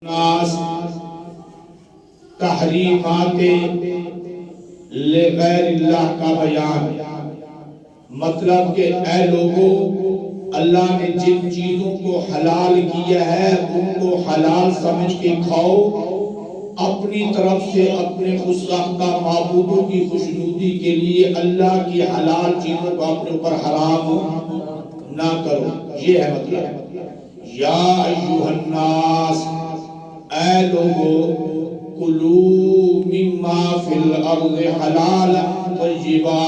ناس تحریمات لغیر اللہ کا بیان، مطلب کہ اے لوگوں، اللہ نے جن چیزوں کو حلال کیا ہے ان کو حلال سمجھ کے کھاؤ، اپنی طرف سے اپنے مستحقہ معبودوں کی خوشنودی کے لیے اللہ کی حلال چیزوں کو اپنے اوپر حرام نہ کرو۔ یہ ہے مطلب یا ایھا الناس، اے لوگو، کلوا مما فی الارض حلالا طیبا،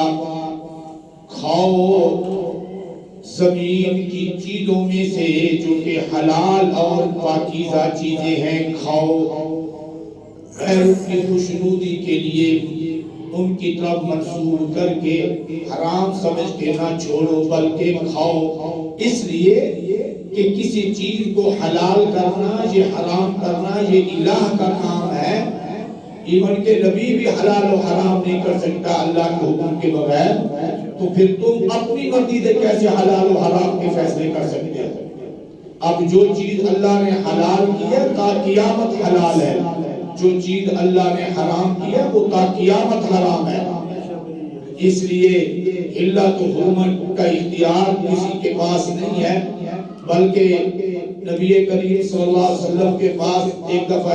کھاؤ زمین کی چیزوں میں سے جو کہ حلال اور پاکیزہ چیزیں ہیں، کھاؤ، غیروں کی خوشنودی کے لیے ان کی طرف منسوب کر کے حرام سمجھ کے نہ چھوڑو بلکہ کھاؤ۔ اس لیے کہ کسی چیز کو حلال کرنا، یہ حرام کرنا، یہ الہ کا کام ہے۔ ایون کہ نبی بھی حلال و حرام نہیں کر سکتا اللہ کے حکم کے بغیر، تو پھر تم اپنی مرضی سے کیسے حلال و حرام کے فیصلے کر سکتے ہو؟ اب جو چیز اللہ نے حلال کی ہے تا قیامت حلال ہے، جو چیز اللہ نے حرام کی ہے وہ تا قیامت حرام ہے۔ اس لیے علت و حرمت کا اختیار کسی کے پاس نہیں ہے، بلکہ نبی کریم صلی اللہ علیہ وسلم کے پاس ایک دفعہ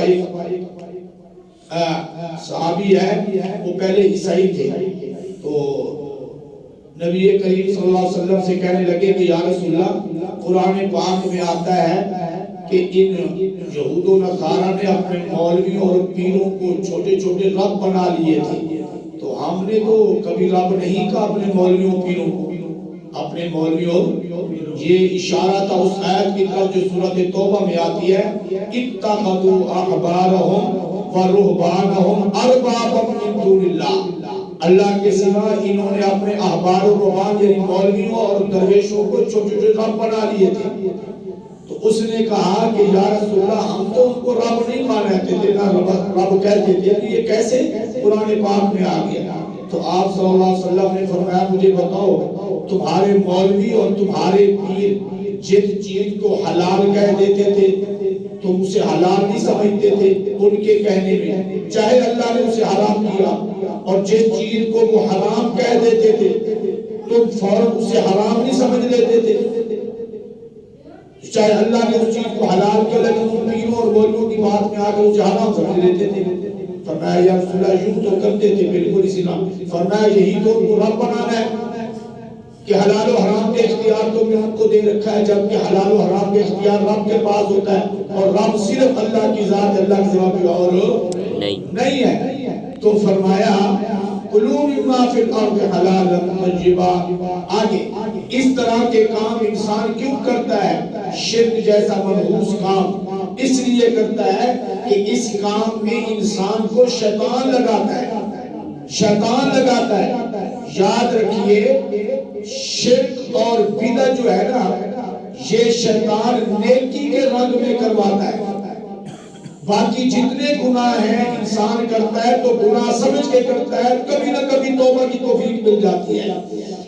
صحابی ہے، وہ پہلے عیسائی تھے، تو نبی کریم صلی اللہ علیہ وسلم سے کہنے لگے کہ یا رسول اللہ، قرآن پاک میں آتا ہے کہ ان یہود و نصارہ نے اپنے مولویوں اور پیروں کو چھوٹے چھوٹے رب بنا لیے تھے، تو ہم نے تو کبھی رب نہیں کہا اپنے مولویوں پیروں کو، اپنے مولویوں۔ یہ اشارہ تھا اس آیت کی طرف جو سورۃ توبہ میں آتی ہے، اتخذوا احبارهم ورهبانهم اربابا من دون اللہ، اللہ کے سوا انہوں نے اپنے احبار و رہبان یعنی مولویوں اور درویشوں کو چھوٹے چھوٹے رب بنا لیے تھے۔ تو اس نے کہا کہ یا رسول اللہ، ہم تو ان کو رب نہیں مانتے تھے، نہ رب کہتے تھے، یہ کیسے قرآن پاک میں آ گیا؟ تو آپ صلی اللہ علیہ وسلم نے فرمایا مجھے بتاؤ، تمہارے مولوی اور تمہارے پیر جس چیز کو حلال کہہ دیتے تھے تم اسے حلال نہیں سمجھتے تھے ان کے کہنے میں، چاہے اللہ نے اسے حرام کیا، اور جس چیز کو وہ حرام کہہ دیتے تھے تم فوراً اسے حرام نہیں سمجھ لیتے تھے، چاہے اللہ نے اس چیز کو حلال کیا لیکن ان پیروں اور مولویوں کی بات میں آ کر اسے حرام سمجھ لیتے تھے۔ فرمایا یا رسول اللہ، یوں تو کرتے تھے بالکل اسی نام۔ فرمایا یہی تو ان کو رب بنانا ہے کہ حلال و حرام کے اختیار تو ان کو دے رکھا ہے، جبکہ حلال و حرام کے اختیار رب کے پاس ہوتا ہے، اور رب صرف اللہ کی ذات ہے، اللہ کے سوا کوئی اور نہیں ہے۔ تو فرمایا کلوا مما فی الارض حلالا طیبا۔ آگے اس طرح کے کام انسان کیوں کرتا ہے؟ شرک جیسا منحوس کام اس لیے کرتا ہے کہ اس کام میں انسان کو شیطان لگاتا ہے، شیطان لگاتا ہے۔ یاد رکھیے شرک اور بدعت جو ہے نا، یہ شیطان نیکی کے رنگ میں کرواتا ہے۔ باقی جتنے گناہ ہیں انسان کرتا ہے تو گناہ سمجھ کے کرتا ہے، کبھی نہ کبھی توبہ کی توفیق مل جاتی ہے،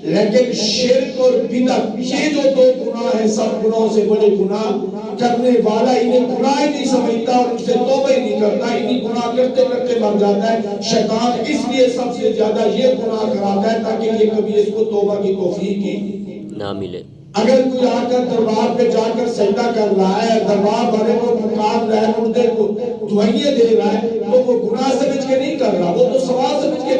لیکن شرک اور بدعت یہ جو دو گناہ ہیں، سب گناہوں سے بڑے گناہ کرنے والا انہیں گناہ ہی نہیں سمجھتا اور ان سے توبہ ہی نہیں کرتا، انہیں گناہ کرتے کرتے مر جاتا ہے۔ شیطان اس لیے سب سے زیادہ یہ گناہ کراتا ہے تاکہ یہ کبھی اس کو توبہ کی توفیق ہی نہ ملے۔ اگر کوئی آ کر دربار پہ جا کر سجدہ کر رہا ہے، دربار والے کو پکار رہا ہے، مردے کو دعائیں دے رہا ہے، تو وہ گناہ سمجھ کے نہیں کر رہا، وہ تو ثواب سمجھ کے